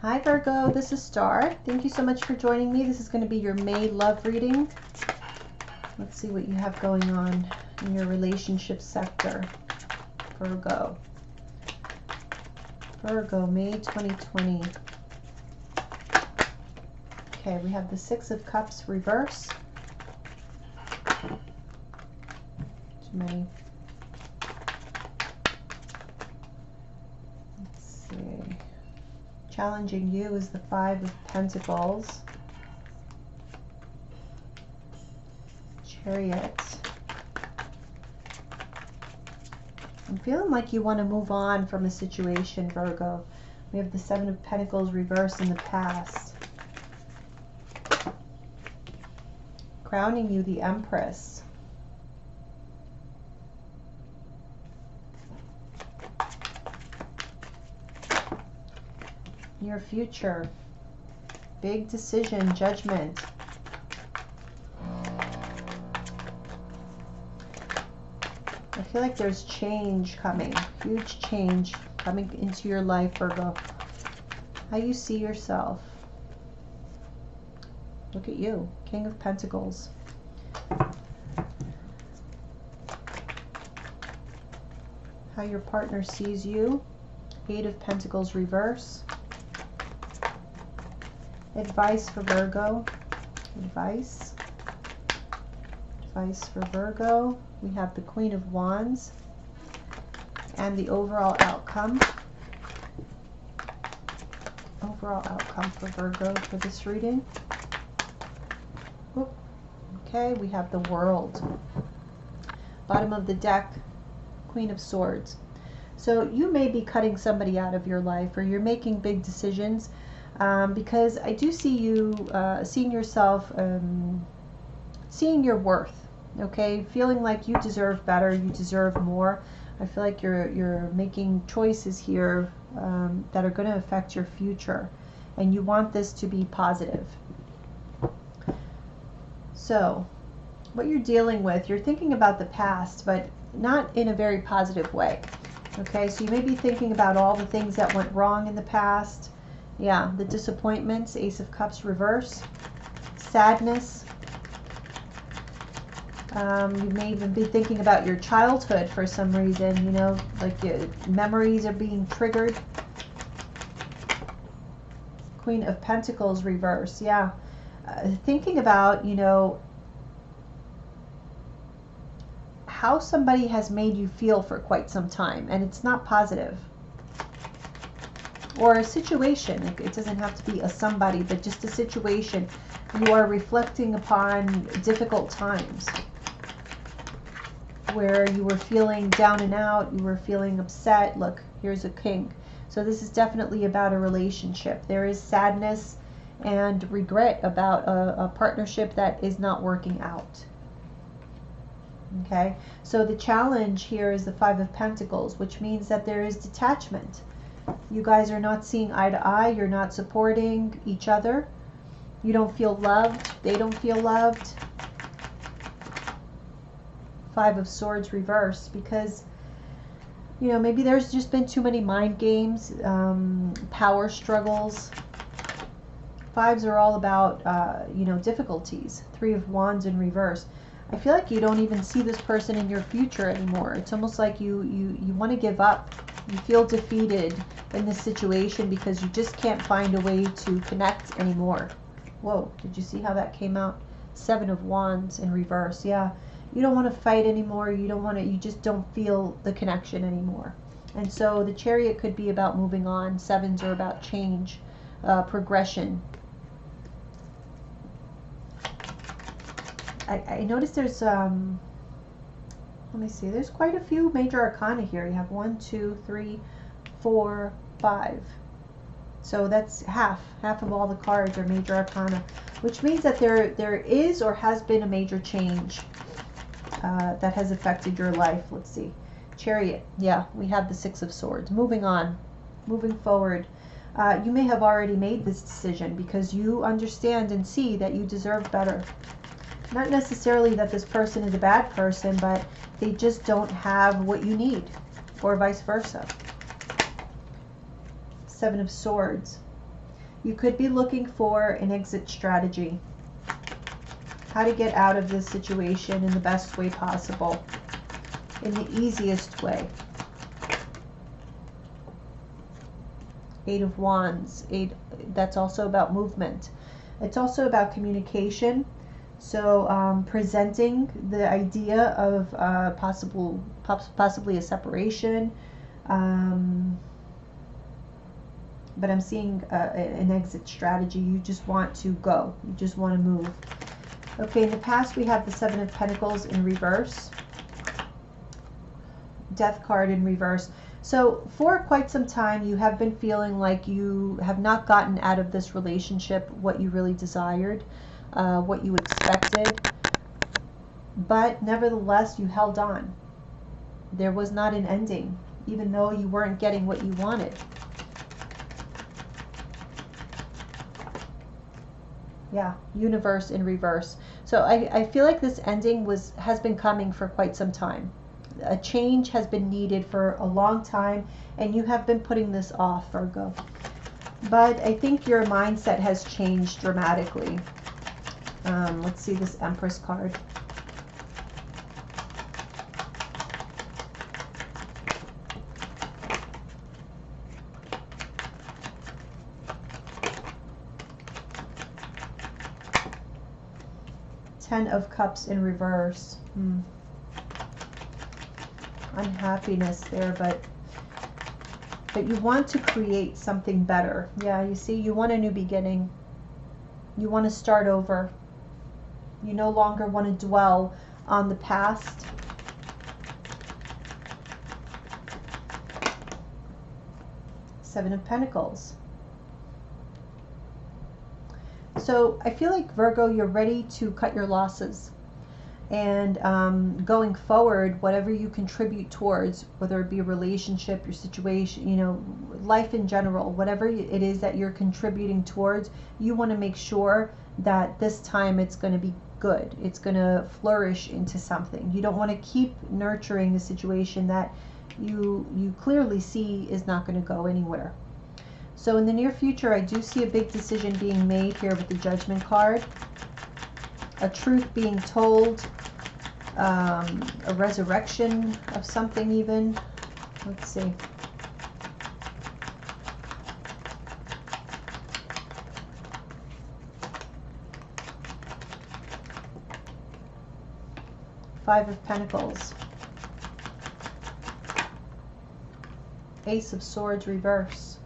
Hi Virgo, this is Star. Thank you so much for joining me. This is going to be your May love reading. Let's see what you have going on in your relationship sector, Virgo. Virgo, May 2020. Okay, we have the Six of Cups reverse. Too many. Let's see. Challenging you is the Five of Pentacles. Chariot. I'm feeling like you want to move on from a situation, Virgo. We have the Seven of Pentacles reversed in the past. Crowning you the Empress. Your future. Big decision, Judgment. I feel like there's change coming. Huge change coming into your life, Virgo. How you see yourself. Look at you. King of Pentacles. How your partner sees you. Eight of Pentacles reverse. Advice for Virgo. Advice. Advice for Virgo. We have the Queen of Wands and the overall outcome. Overall outcome for Virgo for this reading. Oop. Okay, we have the World. Bottom of the deck, Queen of Swords. So you may be cutting somebody out of your life, or you're making big decisions, because I do see you seeing yourself, seeing your worth. Okay, feeling like you deserve better, you deserve more. I feel like you're making choices here that are going to affect your future, and you want this to be positive. So what you're dealing with, you're thinking about the past, but not in a very positive way. Okay, so you may be thinking about all the things that went wrong in the past. Yeah, the disappointments, Ace of Cups reverse, sadness. You may even be thinking about your childhood for some reason, you know, like your memories are being triggered. Queen of Pentacles reverse, yeah. Thinking about, you know, how somebody has made you feel for quite some time, and it's not positive. Or a situation, it doesn't have to be a somebody, but just a situation. You are reflecting upon difficult times where you were feeling down and out, you were feeling upset. Look, here's a king. So this is definitely about a relationship. There is sadness and regret about a partnership that is not working out. Okay, so the challenge here is the Five of Pentacles, which means that there is detachment. You guys are not seeing eye to eye. You're not supporting each other. You don't feel loved. They don't feel loved. Five of Swords reverse, because, you know, maybe there's just been too many mind games, power struggles. Fives are all about, you know, difficulties. Three of Wands in reverse. I feel like you don't even see this person in your future anymore. It's almost like you want to give up. You feel defeated in this situation because you just can't find a way to connect anymore. Whoa, did you see how that came out? Seven of Wands in reverse. Yeah, you don't want to fight anymore. You don't want to, you just don't feel the connection anymore. And so the Chariot could be about moving on. Sevens are about change, progression. I noticed there's, let me see, there's quite a few major arcana here. You have 1, 2, 3, 4, 5. So that's half of all the cards are major arcana, which means that there is or has been a major change that has affected your life. Let's see. Chariot. Yeah, we have the Six of Swords. Moving on, moving forward. You may have already made this decision because you understand and see that you deserve better. Not necessarily that this person is a bad person, but they just don't have what you need, or vice versa. Seven of Swords. You could be looking for an exit strategy. How to get out of this situation in the best way possible, in the easiest way. 8 of Wands. That's also about movement. It's also about communication. So presenting the idea of possibly a separation. But I'm seeing an exit strategy. You just want to go. You just want to move. Okay, in the past we have the 7 of Pentacles in reverse. Death card in reverse. So for quite some time you have been feeling like you have not gotten out of this relationship what you really desired, what you expected. But nevertheless, you held on. There was not an ending, even though you weren't getting what you wanted. Yeah, universe in reverse. So I feel like this ending has been coming for quite some time. A change has been needed for a long time, and you have been putting this off, Virgo. But I think your mindset has changed dramatically. Let's see this Empress card. Ten of Cups in reverse. Unhappiness there, but you want to create something better. Yeah, you see, you want a new beginning. You want to start over. You no longer want to dwell on the past. Seven of Pentacles. So I feel like, Virgo, you're ready to cut your losses. And going forward, whatever you contribute towards, whether it be a relationship, your situation, you know, life in general, whatever it is that you're contributing towards, you want to make sure that this time it's going to be good. It's going to flourish into something. You don't want to keep nurturing a situation that you clearly see is not going to go anywhere. So in the near future, I do see a big decision being made here with the Judgment card. A truth being told, a resurrection of something even. Let's see. Five of Pentacles. Ace of Swords reverse.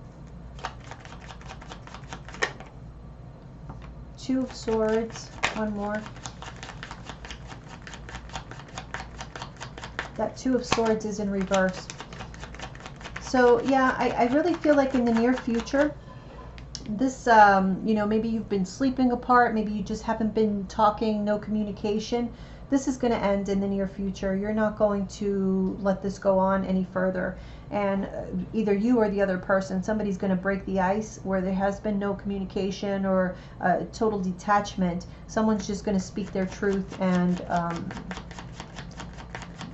Two of Swords. One more. That Two of Swords is in reverse. So yeah, I really feel like in the near future, this, you know, maybe you've been sleeping apart, maybe you just haven't been talking, no communication. This is going to end in the near future. You're not going to let this go on any further. And either you or the other person, somebody's going to break the ice where there has been no communication or total detachment. Someone's just going to speak their truth and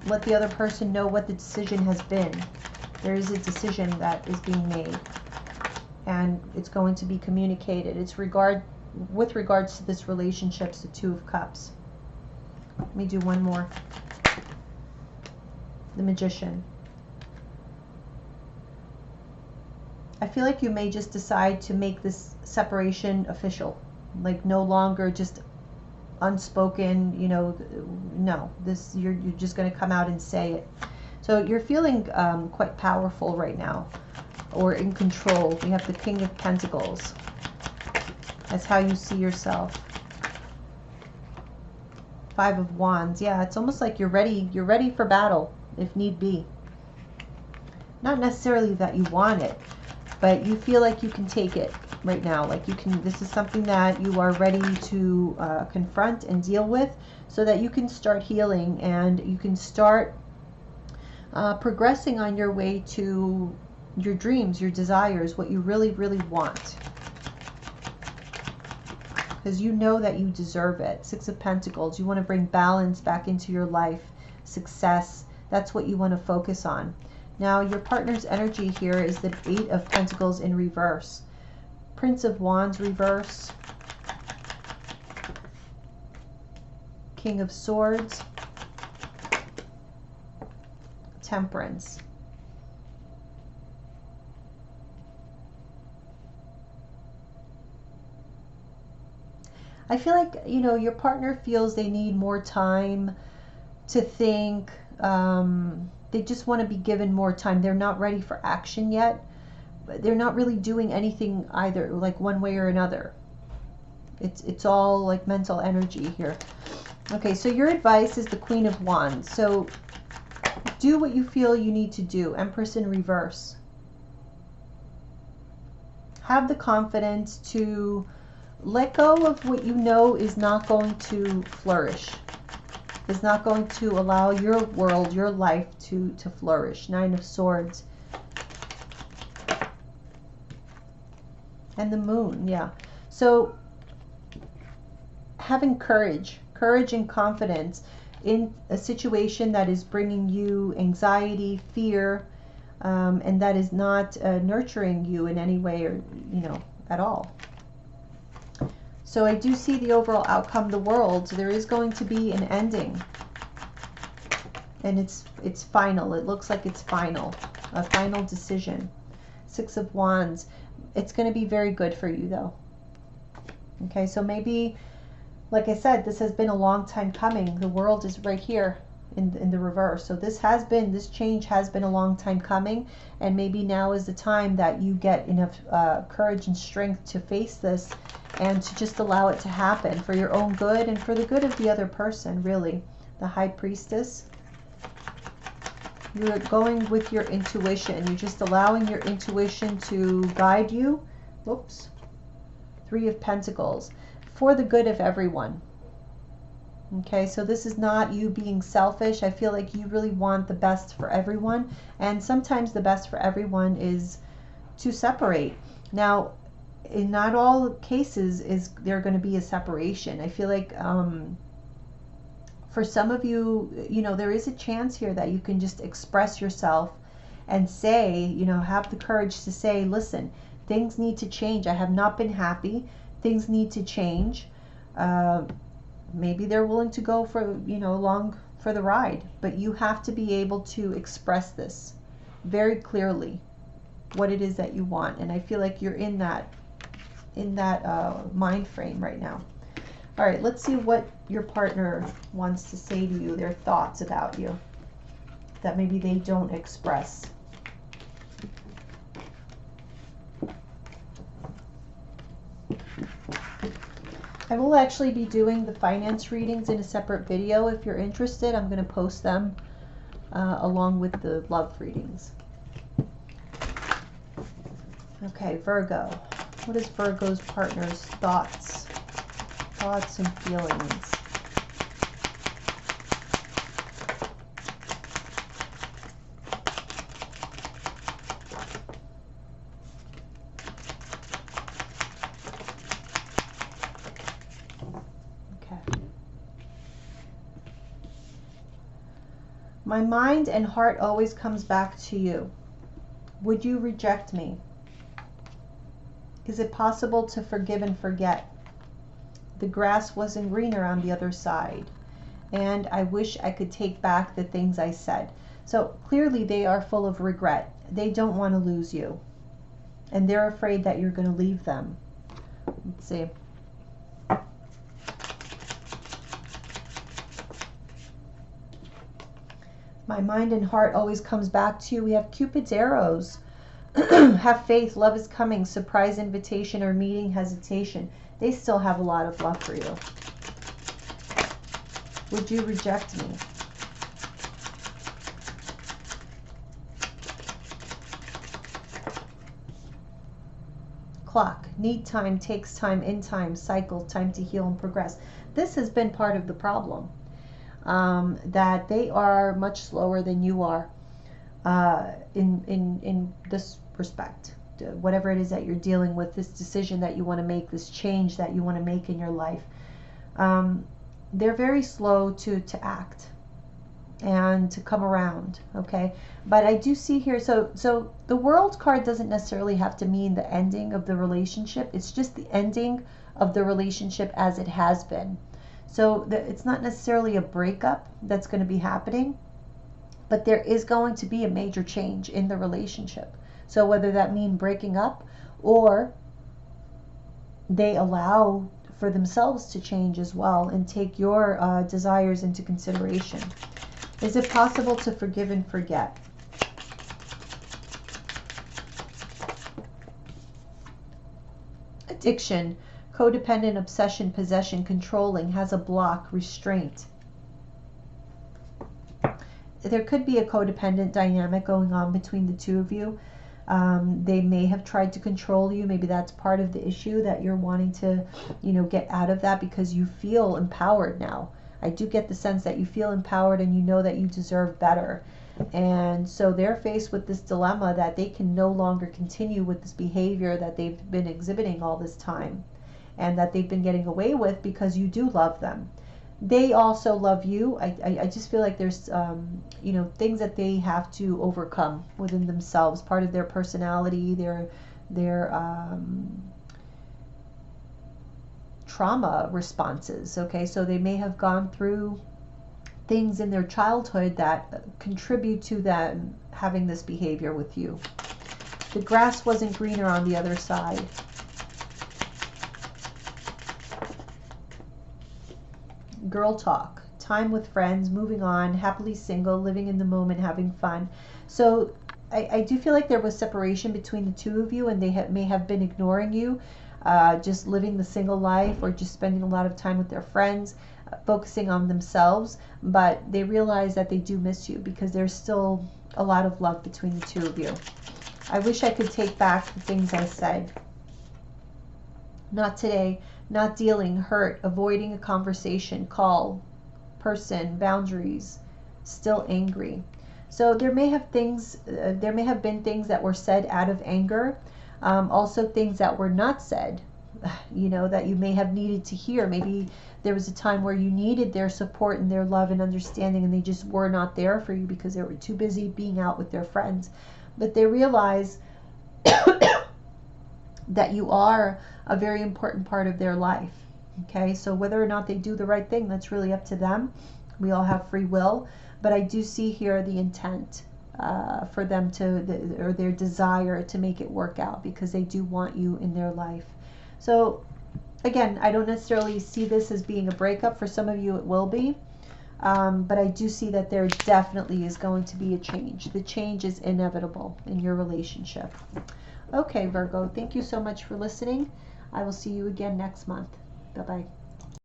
let the other person know what the decision has been. There is a decision that is being made, and it's going to be communicated. It's with regards to this relationship, the Two of Cups. Let me do one more. The Magician. I feel like you may just decide to make this separation official, like no longer just unspoken, you know, no, this, you're just going to come out and say it. So you're feeling quite powerful right now, or in control. We have the King of Pentacles. That's how you see yourself. Five of Wands. Yeah, it's almost like you're ready for battle if need be. Not necessarily that you want it, but you feel like you can take it right now. Like you can, this is something that you are ready to confront and deal with, so that you can start healing and you can start progressing on your way to your dreams, your desires, what you really, really want. Because you know that you deserve it. Six of Pentacles. You want to bring balance back into your life, success. That's what you want to focus on. Now, your partner's energy here is the Eight of Pentacles in reverse. Prince of Wands reverse, King of Swords, Temperance. I feel like, you know, your partner feels they need more time to think. They just want to be given more time. They're not ready for action yet. They're not really doing anything either, like one way or another. It's all like mental energy here. Okay, so your advice is the Queen of Wands. So do what you feel you need to do. Empress in reverse. Have the confidence to let go of what you know is not going to flourish, is not going to allow your world, your life to flourish. Nine of Swords. And the Moon, yeah. So having courage and confidence in a situation that is bringing you anxiety, fear, and that is not nurturing you in any way, or, you know, at all. So I do see the overall outcome, the world. There is going to be an ending. And it's final. It looks like it's final. A final decision. Six of Wands. It's going to be very good for you, though. Okay, so maybe, like I said, this has been a long time coming. The world is right here in the reverse. So this change has been a long time coming. And maybe now is the time that you get enough courage and strength to face this and to just allow it to happen for your own good and for the good of the other person, really. The High Priestess. You're going with your intuition. You're just allowing your intuition to guide you. Whoops. Three of Pentacles. For the good of everyone. Okay, so this is not you being selfish. I feel like you really want the best for everyone. And sometimes the best for everyone is to separate. Now, in not all cases is there going to be a separation. I feel like for some of you, you know, there is a chance here that you can just express yourself and say, you know, have the courage to say, listen, things need to change. I have not been happy. Things need to change. Maybe they're willing to go for, you know, along for the ride, but you have to be able to express this very clearly, what it is that you want. And I feel like you're in that mind frame right now. All right, let's see what your partner wants to say to you, their thoughts about you that maybe they don't express. I will actually be doing the finance readings in a separate video. If you're interested, I'm going to post them along with the love readings. Okay, Virgo. What is Virgo's partner's thoughts and feelings? My mind and heart always comes back to you. Would you reject me? Is it possible to forgive and forget? The grass wasn't greener on the other side. And I wish I could take back the things I said. So clearly they are full of regret. They don't want to lose you. And they're afraid that you're going to leave them. Let's see. My mind and heart always comes back to you. We have Cupid's arrows. Have faith. Love is coming. Surprise invitation or meeting hesitation. They still have a lot of love for you. Would you reject me? Clock. Need time. Takes time. In time. Cycle. Time to heal and progress. This has been part of the problem. That they are much slower than you are in this respect. Whatever it is that you're dealing with, this decision that you want to make, this change that you want to make in your life, they're very slow to act. and to come around, okay? But I do see here, so the World card doesn't necessarily have to mean the ending of the relationship. It's just the ending of the relationship as it has been. So it's not necessarily a breakup that's going to be happening, but there is going to be a major change in the relationship. So whether that means breaking up, or they allow for themselves to change as well and take your desires into consideration. Is it possible to forgive and forget? Addiction, codependent, obsession, possession, controlling, has a block, restraint. There could be a codependent dynamic going on between the two of you. They may have tried to control you. Maybe that's part of the issue, that you're wanting to, get out of that because you feel empowered now. I do get the sense that you feel empowered and you know that you deserve better. And so they're faced with this dilemma that they can no longer continue with this behavior that they've been exhibiting all this time and that they've been getting away with because you do love them. They also love you. I just feel like there's, things that they have to overcome within themselves, part of their personality, their trauma responses, okay? So they may have gone through things in their childhood that contribute to them having this behavior with you. The grass wasn't greener on the other side. Girl talk, time with friends, moving on, happily single, living in the moment, having fun. So I do feel like there was separation between the two of you, and they may have been ignoring you, just living the single life, or just spending a lot of time with their friends, focusing on themselves. But they realize that they do miss you because there's still a lot of love between the two of you. I wish I could take back the things I said. Not today. Not dealing, hurt, avoiding a conversation, call, person, boundaries, still angry. So there may have been things that were said out of anger, also things that were not said, that you may have needed to hear. Maybe there was a time where you needed their support and their love and understanding, and they just were not there for you because they were too busy being out with their friends. But they realize that you are a very important part of their life. Okay, so whether or not they do the right thing, that's really up to them. We all have free will, but I do see here the intent for them or their desire to make it work out, because they do want you in their life. So again, I don't necessarily see this as being a breakup. For some of you it will be, but I do see that there definitely is going to be a change. The change is inevitable in your relationship. Okay, Virgo, thank you so much for listening. I will see you again next month. Bye-bye.